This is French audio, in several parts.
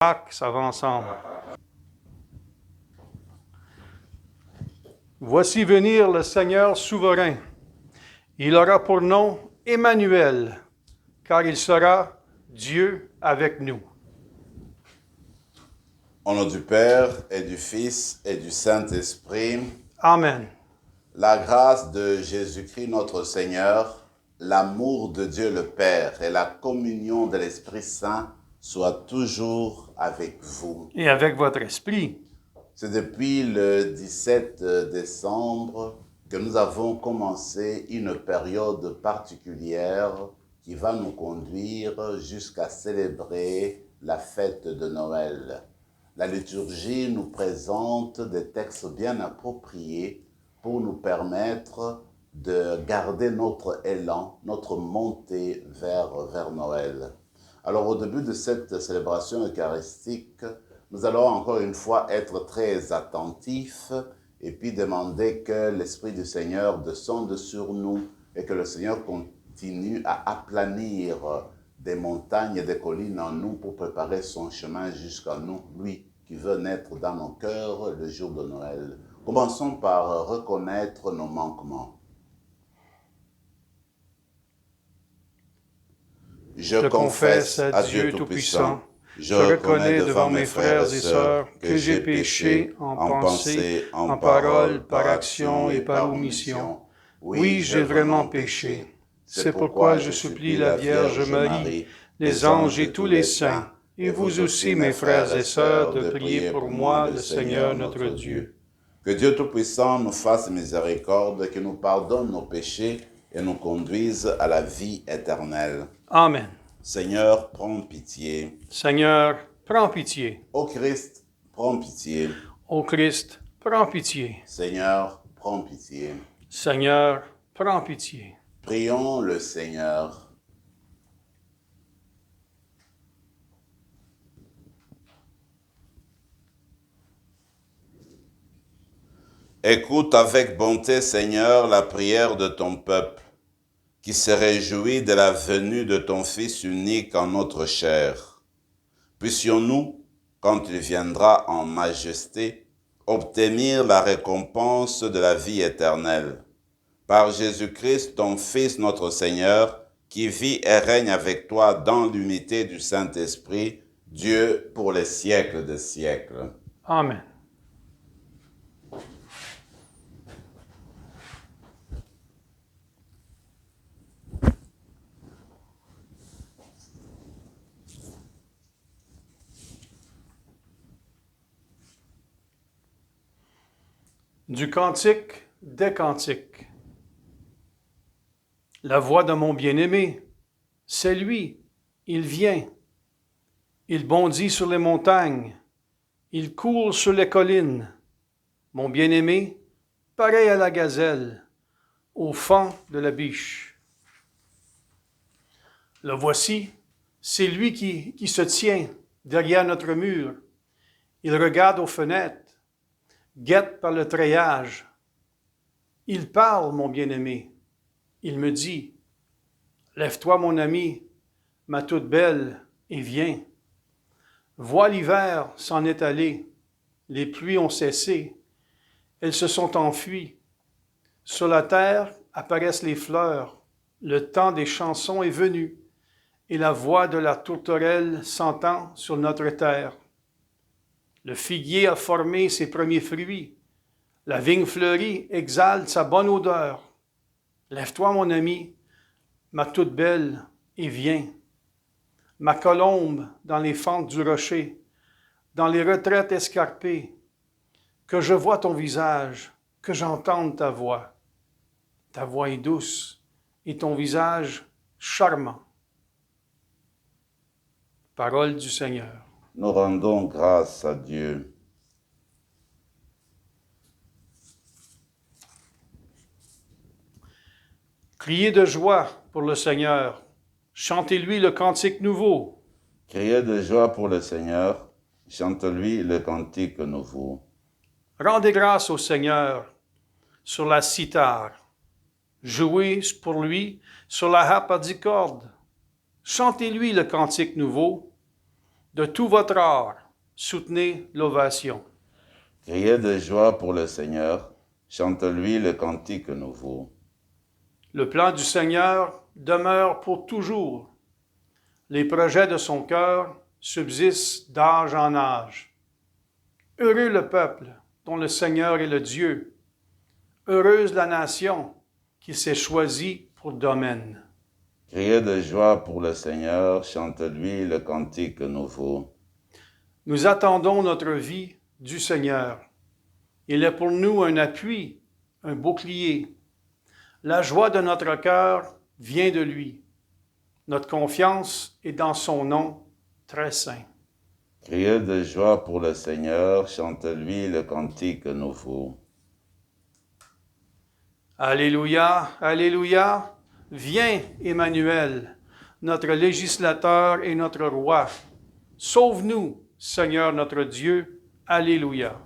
Ça va ensemble. Voici venir le Seigneur souverain. Il aura pour nom Emmanuel, car il sera Dieu avec nous. Au nom du Père et du Fils et du Saint-Esprit. Amen. La grâce de Jésus-Christ notre Seigneur, l'amour de Dieu le Père et la communion de l'Esprit Saint soient toujours avec vous. Et avec votre esprit. C'est depuis le 17 décembre que nous avons commencé une période particulière qui va nous conduire jusqu'à célébrer la fête de Noël. La liturgie nous présente des textes bien appropriés pour nous permettre de garder notre élan, notre montée vers Noël. Alors au début de cette célébration eucharistique, nous allons encore une fois être très attentifs et puis demander que l'Esprit du Seigneur descende sur nous et que le Seigneur continue à aplanir des montagnes et des collines en nous pour préparer son chemin jusqu'à nous, lui qui veut naître dans nos cœurs le jour de Noël. Commençons par reconnaître nos manquements. Je confesse à Dieu Tout-Puissant, je reconnais devant mes frères et sœurs que j'ai péché en pensée, en parole, par action et par omission. Oui, j'ai vraiment péché. C'est pourquoi je supplie la Vierge Marie, les anges et tous les saints, et vous aussi, mes frères et sœurs, de prier pour moi, le Seigneur notre Dieu. Que Dieu Tout-Puissant nous fasse miséricorde, qu'il nous pardonne nos péchés et nous conduise à la vie éternelle. Amen. Seigneur, prends pitié. Seigneur, prends pitié. Ô Christ, prends pitié. Ô Christ, prends pitié. Seigneur, prends pitié. Seigneur, prends pitié. Prions le Seigneur. Écoute avec bonté, Seigneur, la prière de ton peuple, qui se réjouit de la venue de ton Fils unique en notre chair. Puissions-nous, quand il viendra en majesté, obtenir la récompense de la vie éternelle. Par Jésus-Christ, ton Fils, notre Seigneur, qui vit et règne avec toi dans l'unité du Saint-Esprit, Dieu pour les siècles des siècles. Amen. Du cantique des cantiques. La voix de mon bien-aimé, c'est lui, il vient. Il bondit sur les montagnes, il court sur les collines. Mon bien-aimé, pareil à la gazelle, au fond de la biche. Le voici, c'est lui qui se tient derrière notre mur. Il regarde aux fenêtres, guette par le treillage. Il parle, mon bien-aimé. Il me dit, « Lève-toi, mon ami, ma toute belle, et viens. Vois l'hiver s'en est allé, les pluies ont cessé, elles se sont enfuies. Sur la terre apparaissent les fleurs, le temps des chansons est venu, et la voix de la tourterelle s'entend sur notre terre. Le figuier a formé ses premiers fruits. La vigne fleurie exhale sa bonne odeur. Lève-toi, mon ami, ma toute belle, et viens. Ma colombe dans les fentes du rocher, dans les retraites escarpées, que je vois ton visage, que j'entende ta voix. Ta voix est douce et ton visage charmant. Parole du Seigneur. Nous rendons grâce à Dieu. Criez de joie pour le Seigneur. Chantez-lui le cantique nouveau. Criez de joie pour le Seigneur. Chante-lui le cantique nouveau. Rendez grâce au Seigneur sur la cithare. Jouez pour lui sur la harpe à 10 cordes. Chantez-lui le cantique nouveau. De tout votre art, soutenez l'ovation. Criez de joie pour le Seigneur, chante-lui le cantique nouveau. Le plan du Seigneur demeure pour toujours. Les projets de son cœur subsistent d'âge en âge. Heureux le peuple dont le Seigneur est le Dieu. Heureuse la nation qu'il s'est choisie pour domaine. Criez de joie pour le Seigneur, chante-lui le cantique nouveau. Nous attendons notre vie du Seigneur. Il est pour nous un appui, un bouclier. La joie de notre cœur vient de lui. Notre confiance est dans son nom très saint. Criez de joie pour le Seigneur, chante-lui le cantique nouveau. Alléluia, Alléluia, viens Emmanuel, notre législateur et notre roi. Sauve-nous, Seigneur notre Dieu. Alléluia.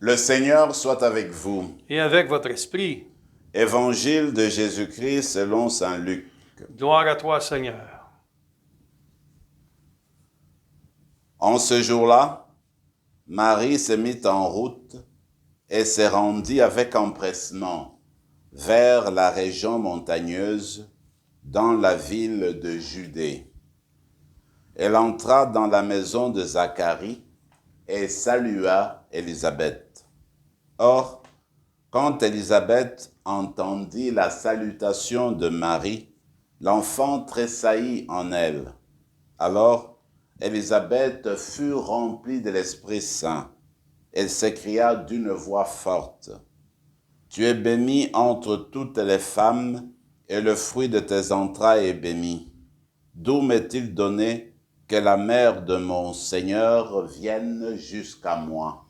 Le Seigneur soit avec vous. Et avec votre esprit. Évangile de Jésus-Christ selon saint Luc. Gloire à toi, Seigneur. En ce jour-là, Marie se mit en route et se rendit avec empressement vers la région montagneuse dans la ville de Judée. Elle entra dans la maison de Zacharie et salua Élisabeth. Or, quand Élisabeth entendit la salutation de Marie, l'enfant tressaillit en elle. Alors, Élisabeth fut remplie de l'Esprit Saint. Elle s'écria d'une voix forte, « Tu es bénie entre toutes les femmes, et le fruit de tes entrailles est béni. D'où m'est-il donné que la mère de mon Seigneur vienne jusqu'à moi?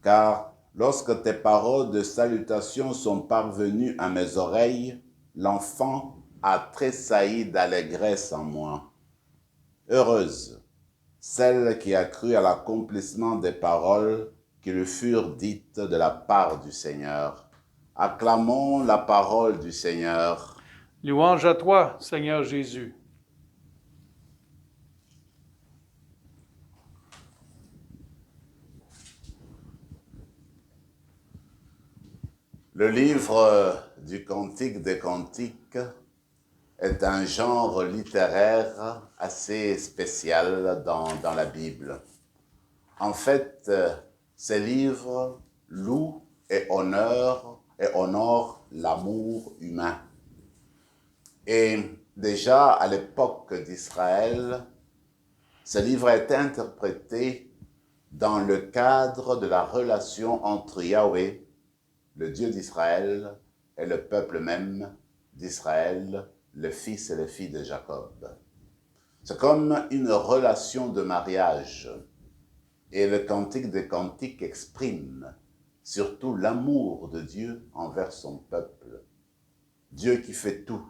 Car lorsque tes paroles de salutation sont parvenues à mes oreilles, l'enfant a tressailli d'allégresse en moi. Heureuse celle qui a cru à l'accomplissement des paroles qui lui furent dites de la part du Seigneur. Acclamons la parole du Seigneur. Louange à toi, Seigneur Jésus. Le livre du Cantique des Cantiques est un genre littéraire assez spécial dans la Bible. En fait, ce livre loue et honore l'amour humain. Et déjà à l'époque d'Israël, ce livre a été interprété dans le cadre de la relation entre Yahweh, le Dieu d'Israël, et le peuple même d'Israël, le fils et les filles de Jacob. C'est comme une relation de mariage. Et le Cantique des Cantiques exprime surtout l'amour de Dieu envers son peuple. Dieu qui fait tout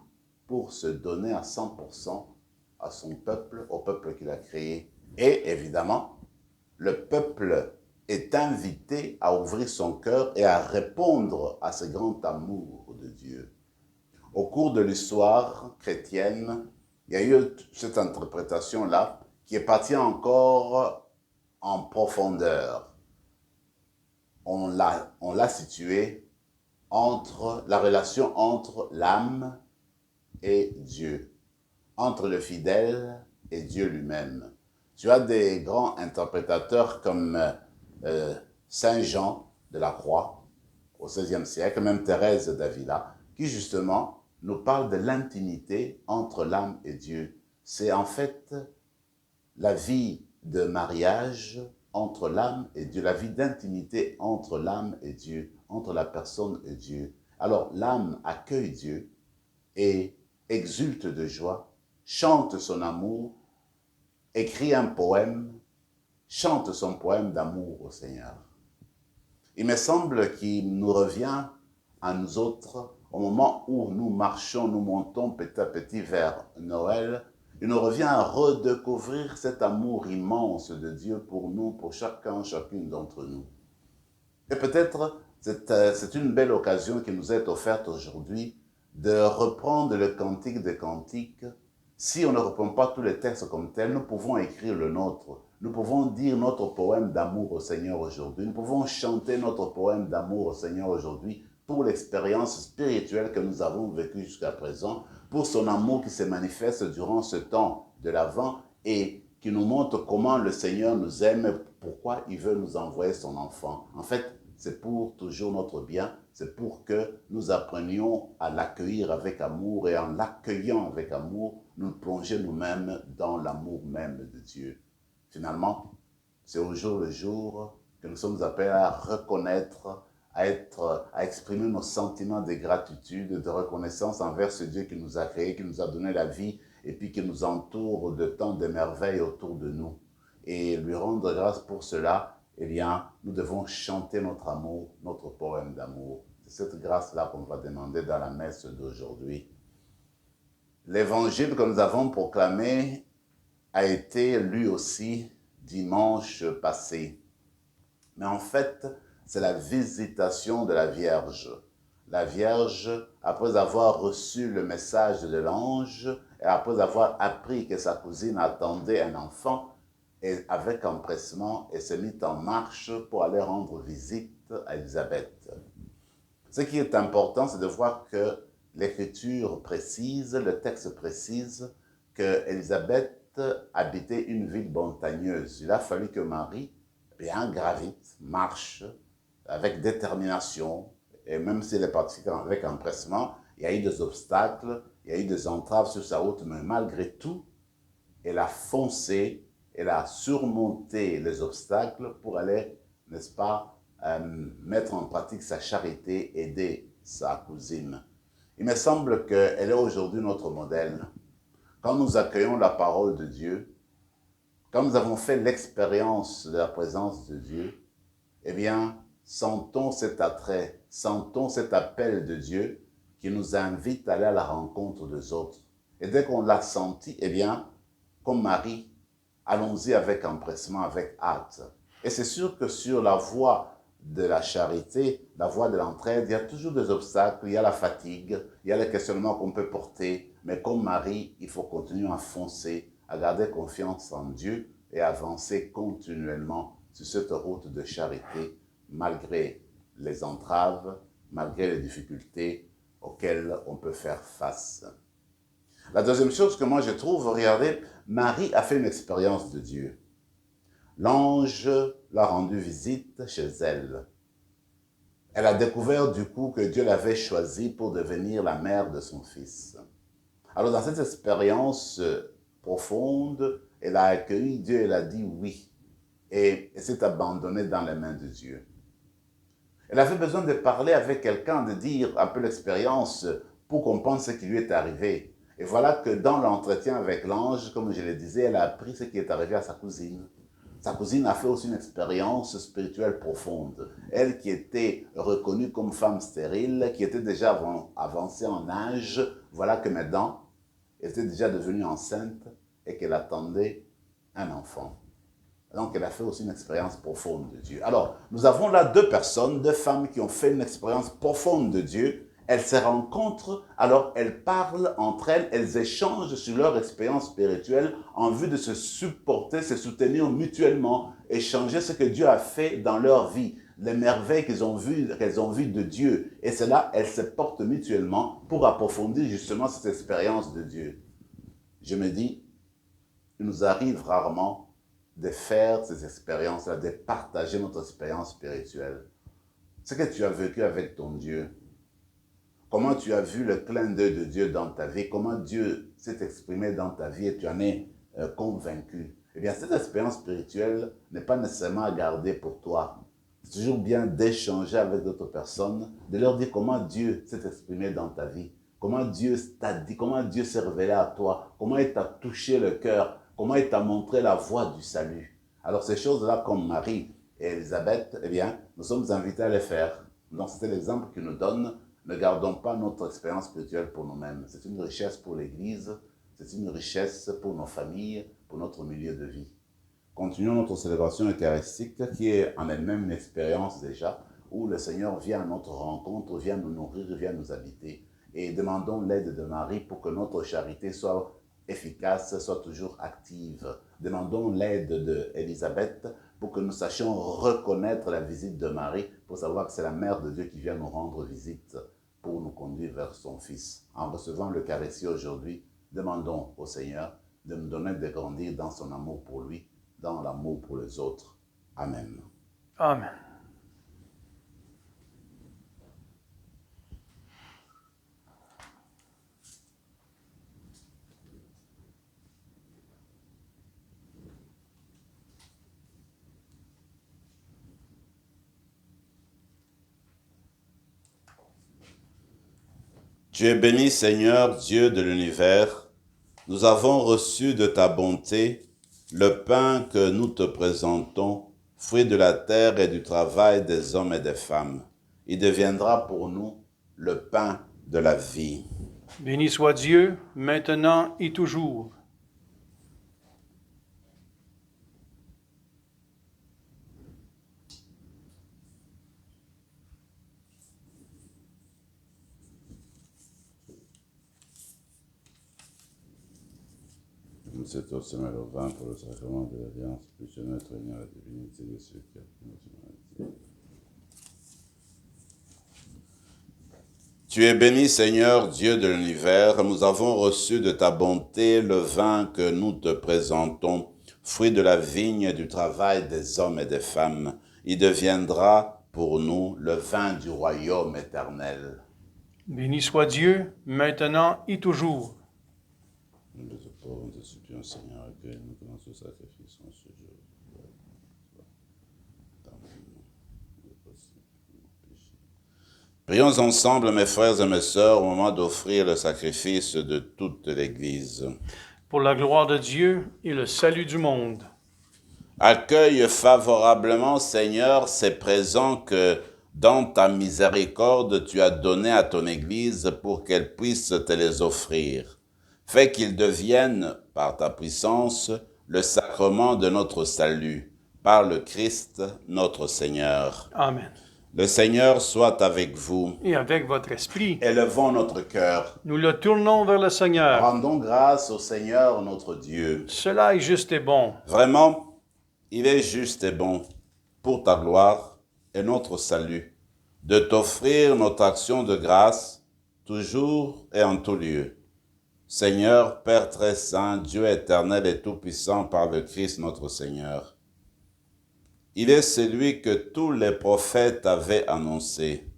pour se donner à 100% à son peuple, au peuple qu'il a créé. Et évidemment, le peuple est invité à ouvrir son cœur et à répondre à ce grand amour de Dieu. Au cours de l'histoire chrétienne, il y a eu cette interprétation-là qui est partie encore en profondeur. On l'a située entre la relation entre l'âme et Dieu, entre le fidèle et Dieu lui-même. Tu as des grands interprétateurs comme Saint Jean de la Croix au XVIe siècle, même Thérèse d'Avila, qui justement nous parle de l'intimité entre l'âme et Dieu. C'est en fait la vie de mariage entre l'âme et Dieu, la vie d'intimité entre l'âme et Dieu, entre la personne et Dieu. Alors l'âme accueille Dieu et exulte de joie, chante son amour, écrit un poème, chante son poème d'amour au Seigneur. Il me semble qu'il nous revient à nous autres, au moment où nous marchons, nous montons petit à petit vers Noël, il nous revient à redécouvrir cet amour immense de Dieu pour nous, pour chacune d'entre nous. Et peut-être c'est une belle occasion qui nous est offerte aujourd'hui de reprendre le Cantique des Cantiques. Si on ne reprend pas tous les textes comme tels, nous pouvons écrire le nôtre. Nous pouvons dire notre poème d'amour au Seigneur aujourd'hui. Nous pouvons chanter notre poème d'amour au Seigneur aujourd'hui pour l'expérience spirituelle que nous avons vécue jusqu'à présent, pour son amour qui se manifeste durant ce temps de l'Avent et qui nous montre comment le Seigneur nous aime, pourquoi il veut nous envoyer son enfant. En fait, c'est pour toujours notre bien, c'est pour que nous apprenions à l'accueillir avec amour et en l'accueillant avec amour, nous plonger nous-mêmes dans l'amour même de Dieu. Finalement, c'est au jour le jour que nous sommes appelés à reconnaître, à exprimer nos sentiments de gratitude, de reconnaissance envers ce Dieu qui nous a créés, qui nous a donné la vie et puis qui nous entoure de tant de merveilles autour de nous. Et lui rendre grâce pour cela, eh bien, nous devons chanter notre amour, notre poème d'amour. C'est cette grâce-là qu'on va demander dans la messe d'aujourd'hui. L'évangile que nous avons proclamé a été lui aussi dimanche passé. Mais en fait, c'est la visitation de la Vierge. La Vierge, après avoir reçu le message de l'ange et après avoir appris que sa cousine attendait un enfant, et avec empressement, elle s'est mise en marche pour aller rendre visite à Élisabeth. Ce qui est important, c'est de voir que l'Écriture précise, le texte précise, que Élisabeth habitait une ville montagneuse. Il a fallu que Marie bien gravite, marche avec détermination, et même si elle est partie avec empressement, il y a eu des obstacles, il y a eu des entraves sur sa route, mais malgré tout, elle a foncé, elle a surmonté les obstacles pour aller, n'est-ce pas, mettre en pratique sa charité, aider sa cousine. Il me semble qu'elle est aujourd'hui notre modèle. Quand nous accueillons la parole de Dieu, quand nous avons fait l'expérience de la présence de Dieu, eh bien, sentons cet attrait, sentons cet appel de Dieu qui nous invite à aller à la rencontre des autres. Et dès qu'on l'a senti, eh bien, comme Marie, allons-y avec empressement, avec hâte. Et c'est sûr que sur la voie de la charité, la voie de l'entraide, il y a toujours des obstacles, il y a la fatigue, il y a les questionnements qu'on peut porter. Mais comme Marie, il faut continuer à foncer, à garder confiance en Dieu et avancer continuellement sur cette route de charité, malgré les entraves, malgré les difficultés auxquelles on peut faire face. La deuxième chose que moi je trouve, regardez, Marie a fait une expérience de Dieu. L'ange l'a rendu visite chez elle. Elle a découvert du coup que Dieu l'avait choisie pour devenir la mère de son fils. Alors dans cette expérience profonde, elle a accueilli Dieu, elle a dit oui. Et elle s'est abandonnée dans les mains de Dieu. Elle avait besoin de parler avec quelqu'un, de dire un peu l'expérience pour comprendre ce qui lui est arrivé. Et voilà que dans l'entretien avec l'ange, comme je le disais, elle a appris ce qui est arrivé à sa cousine. Sa cousine a fait aussi une expérience spirituelle profonde. Elle qui était reconnue comme femme stérile, qui était déjà avancée en âge, voilà que maintenant, elle était déjà devenue enceinte et qu'elle attendait un enfant. Donc, elle a fait aussi une expérience profonde de Dieu. Alors, nous avons là deux personnes, deux femmes qui ont fait une expérience profonde de Dieu. Elles se rencontrent, alors elles parlent entre elles, elles échangent sur leur expérience spirituelle en vue de se supporter, se soutenir mutuellement, échanger ce que Dieu a fait dans leur vie, les merveilles qu'elles ont vues de Dieu. Et cela, elles se portent mutuellement pour approfondir justement cette expérience de Dieu. Je me dis, il nous arrive rarement de faire ces expériences-là, de partager notre expérience spirituelle. Ce que tu as vécu avec ton Dieu, comment tu as vu le clin d'œil de Dieu dans ta vie, comment Dieu s'est exprimé dans ta vie et tu en es convaincu. Eh bien, cette expérience spirituelle n'est pas nécessairement à garder pour toi. C'est toujours bien d'échanger avec d'autres personnes, de leur dire comment Dieu s'est exprimé dans ta vie, comment Dieu t'a dit, comment Dieu s'est révélé à toi, comment il t'a touché le cœur, comment il t'a montré la voie du salut. Alors ces choses-là, comme Marie et Élisabeth, eh bien, nous sommes invités à les faire. Donc c'est l'exemple qu'il nous donne. Ne gardons pas notre expérience spirituelle pour nous-mêmes. C'est une richesse pour l'Église, C'est une richesse pour nos familles, pour notre milieu de vie. Continuons notre célébration eucharistique qui est en elle-même une expérience déjà où le Seigneur vient à notre rencontre, vient nous nourrir, vient nous habiter. Et demandons l'aide de Marie pour que notre charité soit efficace, soit toujours active. Demandons l'aide d'Élisabeth pour que nous sachions reconnaître la visite de Marie, pour savoir que c'est la Mère de Dieu qui vient nous rendre visite pour nous conduire vers son Fils. En recevant l'Eucharistie aujourd'hui, demandons au Seigneur de nous donner de grandir dans son amour pour lui, dans l'amour pour les autres. Amen. Amen. Tu es béni, Seigneur, Dieu de l'univers. Nous avons reçu de ta bonté le pain que nous te présentons, fruit de la terre et du travail des hommes et des femmes. Il deviendra pour nous le pain de la vie. Béni soit Dieu, maintenant et toujours. Nous cette eau semée au vin pour le sacrement de l'Alliance, puissions notre réunir à la divinité de ceux qui apprennent notre Tu es béni, Seigneur, Dieu de l'univers. Nous avons reçu de ta bonté le vin que nous te présentons, fruit de la vigne et du travail des hommes et des femmes. Il deviendra pour nous le vin du royaume éternel. Béni soit Dieu, maintenant et toujours. Nous les pauvres, nous te supplions, Seigneur, accueille-nous dans ce sacrifice en ce jour. Prions ensemble, mes frères et mes sœurs, au moment d'offrir le sacrifice de toute l'Église. Pour la gloire de Dieu et le salut du monde. Accueille favorablement, Seigneur, ces présents que, dans ta miséricorde, tu as donnés à ton Église pour qu'elle puisse te les offrir. Fais qu'ils deviennent, par ta puissance, le sacrement de notre salut, par le Christ notre Seigneur. Amen. Le Seigneur soit avec vous. Et avec votre esprit, Élevons notre cœur. nous le tournons vers le Seigneur. Rendons grâce au Seigneur notre Dieu. Cela est juste et bon. Vraiment, il est juste et bon, pour ta gloire et notre salut, de t'offrir notre action de grâce, toujours et en tout lieu. Seigneur, Père très saint, Dieu éternel et tout-puissant par le Christ notre Seigneur. Il est celui que tous les prophètes avaient annoncé.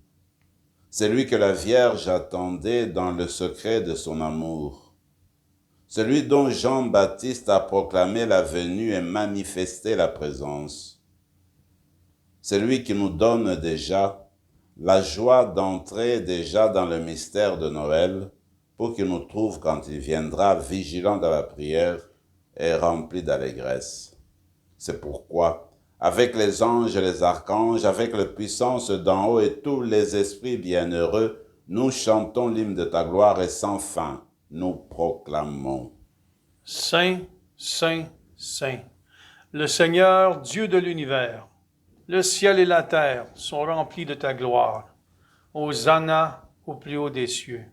Celui que la Vierge attendait dans le secret de son amour. Celui dont Jean-Baptiste a proclamé la venue et manifesté la présence. Celui qui nous donne déjà la joie d'entrer déjà dans le mystère de Noël, pour qu'il nous trouve quand il viendra vigilant dans la prière et rempli d'allégresse. C'est pourquoi, avec les anges et les archanges, avec la puissance d'en haut et tous les esprits bienheureux, nous chantons l'hymne de ta gloire et sans fin, nous proclamons. Saint, Saint, Saint, le Seigneur, Dieu de l'univers, le ciel et la terre sont remplis de ta gloire. Hosanna au plus haut des cieux.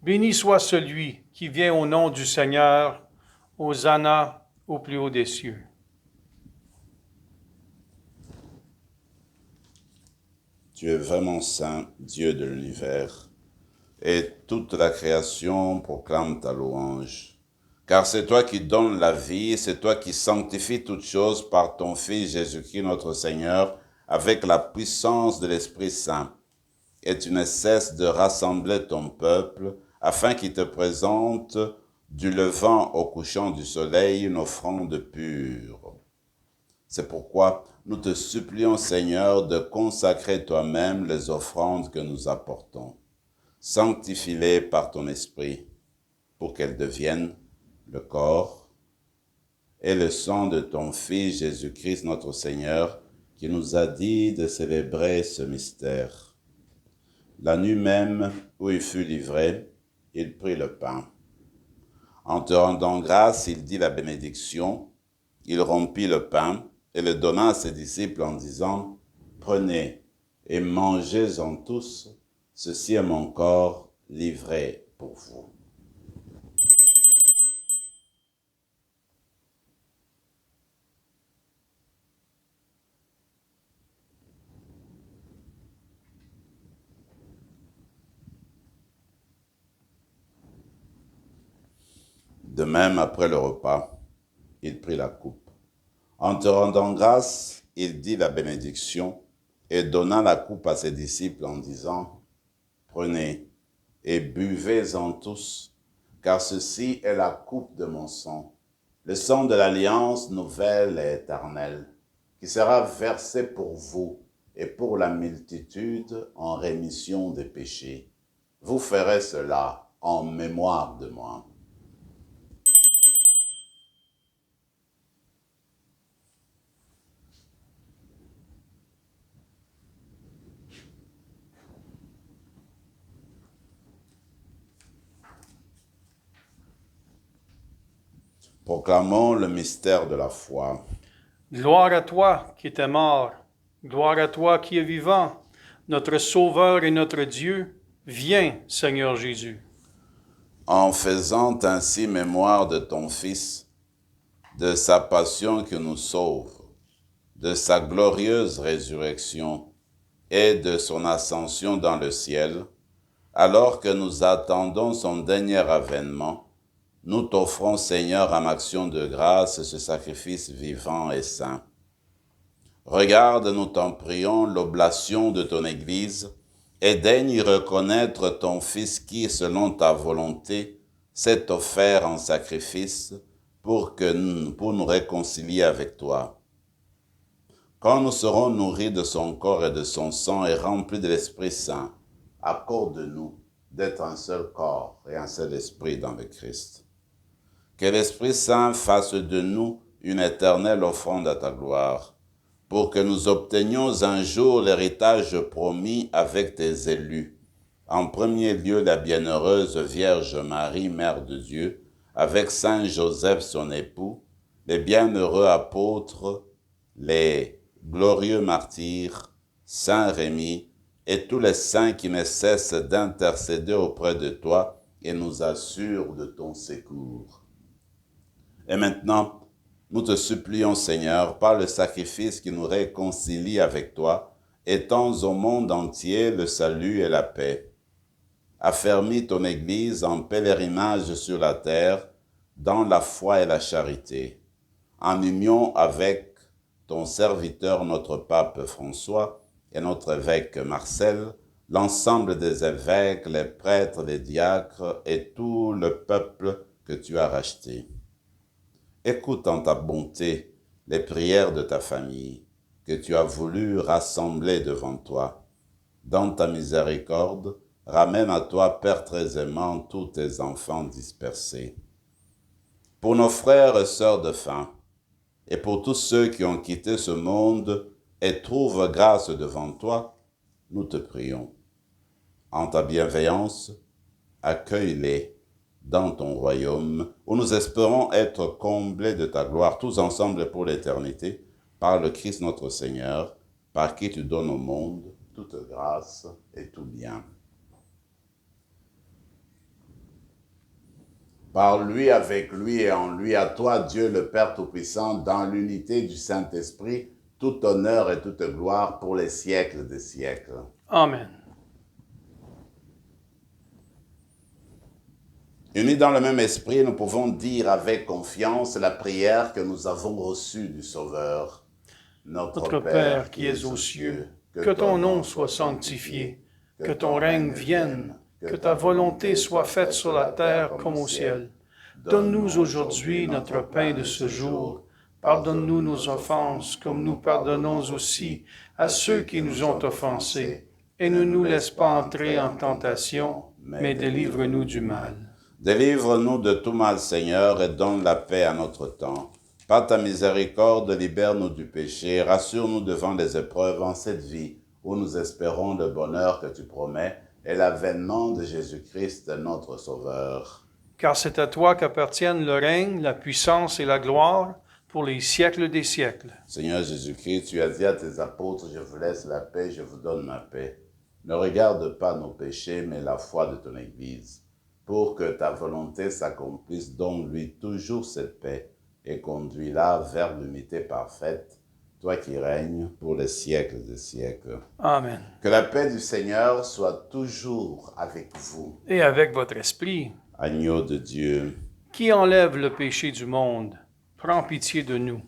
Béni soit celui qui vient au nom du Seigneur. Hosanna au plus haut des cieux. Tu es vraiment saint, Dieu de l'univers, et toute la création proclame ta louange. Car c'est toi qui donnes la vie, c'est toi qui sanctifies toutes choses par ton Fils Jésus-Christ notre Seigneur, avec la puissance de l'Esprit Saint. Et tu ne cesses de rassembler ton peuple, afin qu'il te présente, du levant au couchant du soleil, une offrande pure. C'est pourquoi nous te supplions, Seigneur, de consacrer toi-même les offrandes que nous apportons. Sanctifie-les par ton Esprit, pour qu'elles deviennent le corps et le sang de ton Fils Jésus-Christ notre Seigneur, qui nous a dit de célébrer ce mystère. La nuit même où il fut livré, il prit le pain. En te rendant grâce, il dit la bénédiction, il rompit le pain et le donna à ses disciples en disant, « Prenez et mangez-en tous, ceci est mon corps livré pour vous. » De même, après le repas, il prit la coupe. En te rendant grâce, il dit la bénédiction et donna la coupe à ses disciples en disant, « Prenez et buvez-en tous, car ceci est la coupe de mon sang, le sang de l'alliance nouvelle et éternelle, qui sera versé pour vous et pour la multitude en rémission des péchés. Vous ferez cela en mémoire de moi. » Proclamons le mystère de la foi. Gloire à toi qui étais mort, gloire à toi qui es vivant, notre Sauveur et notre Dieu, viens, Seigneur Jésus. En faisant ainsi mémoire de ton Fils, de sa passion qui nous sauve, de sa glorieuse résurrection et de son ascension dans le ciel, alors que nous attendons son dernier avènement, nous t'offrons, Seigneur, en action de grâce, ce sacrifice vivant et saint. Regarde, nous t'en prions, l'oblation de ton Église, et daigne y reconnaître ton Fils qui, selon ta volonté, s'est offert en sacrifice pour nous réconcilier avec toi. Quand nous serons nourris de son corps et de son sang et remplis de l'Esprit Saint, accorde-nous d'être un seul corps et un seul esprit dans le Christ. Que l'Esprit Saint fasse de nous une éternelle offrande à ta gloire, pour que nous obtenions un jour l'héritage promis avec tes élus. En premier lieu, la bienheureuse Vierge Marie, Mère de Dieu, avec Saint Joseph son époux, les bienheureux apôtres, les glorieux martyrs, Saint Rémy, et tous les saints qui ne cessent d'intercéder auprès de toi et nous assurent de ton secours. Et maintenant, nous te supplions, Seigneur, par le sacrifice qui nous réconcilie avec toi, étends au monde entier le salut et la paix. Affermis ton Église en pèlerinage sur la terre, dans la foi et la charité, en union avec ton serviteur, notre pape François, et notre évêque Marcel, l'ensemble des évêques, les prêtres, les diacres et tout le peuple que tu as racheté. Écoute en ta bonté les prières de ta famille, que tu as voulu rassembler devant toi. Dans ta miséricorde, ramène à toi, Père très aimant, tous tes enfants dispersés. Pour nos frères et sœurs de faim, et pour tous ceux qui ont quitté ce monde et trouvent grâce devant toi, nous te prions. En ta bienveillance, accueille-les dans ton royaume, où nous espérons être comblés de ta gloire, tous ensemble pour l'éternité, par le Christ notre Seigneur, par qui tu donnes au monde toute grâce et tout bien. Par lui, avec lui et en lui, à toi, Dieu le Père Tout-Puissant, dans l'unité du Saint-Esprit, tout honneur et toute gloire pour les siècles des siècles. Amen. Unis dans le même esprit, nous pouvons dire avec confiance la prière que nous avons reçue du Sauveur. Notre Père qui es aux cieux, que ton nom soit sanctifié, que ton règne vienne, que ta volonté soit faite sur la terre comme au ciel. Donne-nous aujourd'hui notre pain de ce jour. Pardonne-nous nos offenses, comme nous pardonnons aussi à ceux qui nous ont offensés. Et ne nous laisse pas entrer en tentation, mais délivre-nous du mal. Délivre-nous de tout mal, Seigneur, et donne la paix à notre temps. Par ta miséricorde, libère-nous du péché, rassure-nous devant les épreuves en cette vie, où nous espérons le bonheur que tu promets et l'avènement de Jésus-Christ, notre Sauveur. car c'est à toi qu'appartiennent le règne, la puissance et la gloire pour les siècles des siècles. Seigneur Jésus-Christ, tu as dit à tes apôtres, je vous laisse la paix, je vous donne ma paix. Ne regarde pas nos péchés, mais la foi de ton Église, pour que ta volonté s'accomplisse. Donne-lui toujours cette paix et conduis-la vers l'unité parfaite, toi qui règnes pour les siècles des siècles. Amen. Que la paix du Seigneur soit toujours avec vous. Et avec votre esprit, Agneau de Dieu, qui enlève le péché du monde, prends pitié de nous.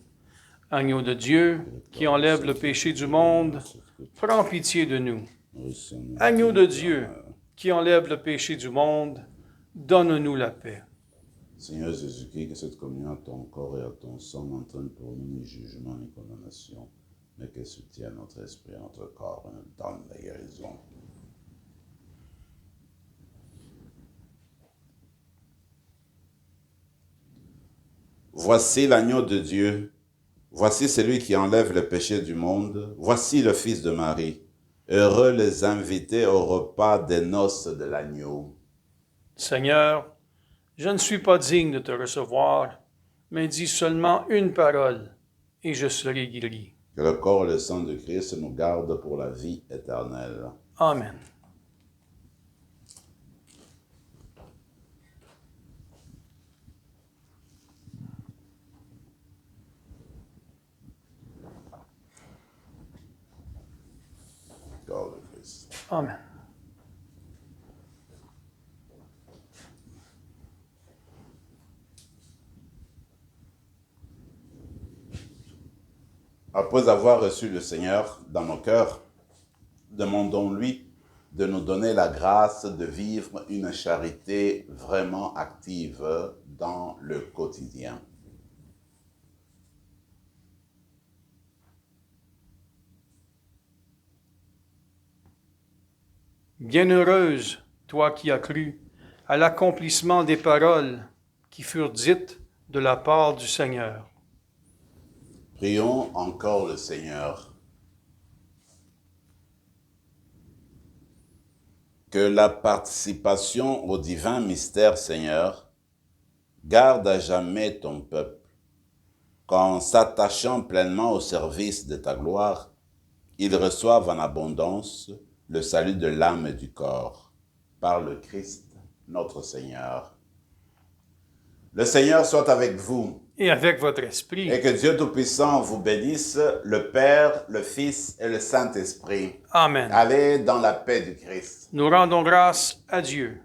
Agneau de Dieu, qui enlève le péché du monde, prends pitié de nous. Agneau de Dieu, qui enlève le péché du monde, donne-nous la paix. Seigneur Jésus-Christ, que cette communion à ton corps et à ton sang n'entraîne pour nous ni jugement ni condamnation, mais qu'elle soutienne notre esprit et notre corps et nous donne la guérison. Voici l'agneau de Dieu, voici celui qui enlève le péché du monde, voici le Fils de Marie. Heureux les invités au repas des noces de l'agneau. Seigneur, je ne suis pas digne de te recevoir, mais dis seulement une parole, et je serai guéri. Que le corps et le sang de Christ nous gardent pour la vie éternelle. Amen. Corps de Christ. Amen. Après avoir reçu le Seigneur dans nos cœurs, demandons-lui de nous donner la grâce de vivre une charité vraiment active dans le quotidien. Bienheureuse, toi qui as cru à l'accomplissement des paroles qui furent dites de la part du Seigneur. Prions encore le Seigneur. Que la participation au divin mystère, Seigneur, garde à jamais ton peuple, qu'en s'attachant pleinement au service de ta gloire, ils reçoivent en abondance le salut de l'âme et du corps, par le Christ, notre Seigneur. Le Seigneur soit avec vous. Et avec votre esprit. Et que Dieu Tout-Puissant vous bénisse, le Père, le Fils et le Saint-Esprit. Amen. Allez dans la paix du Christ. Nous rendons grâce à Dieu.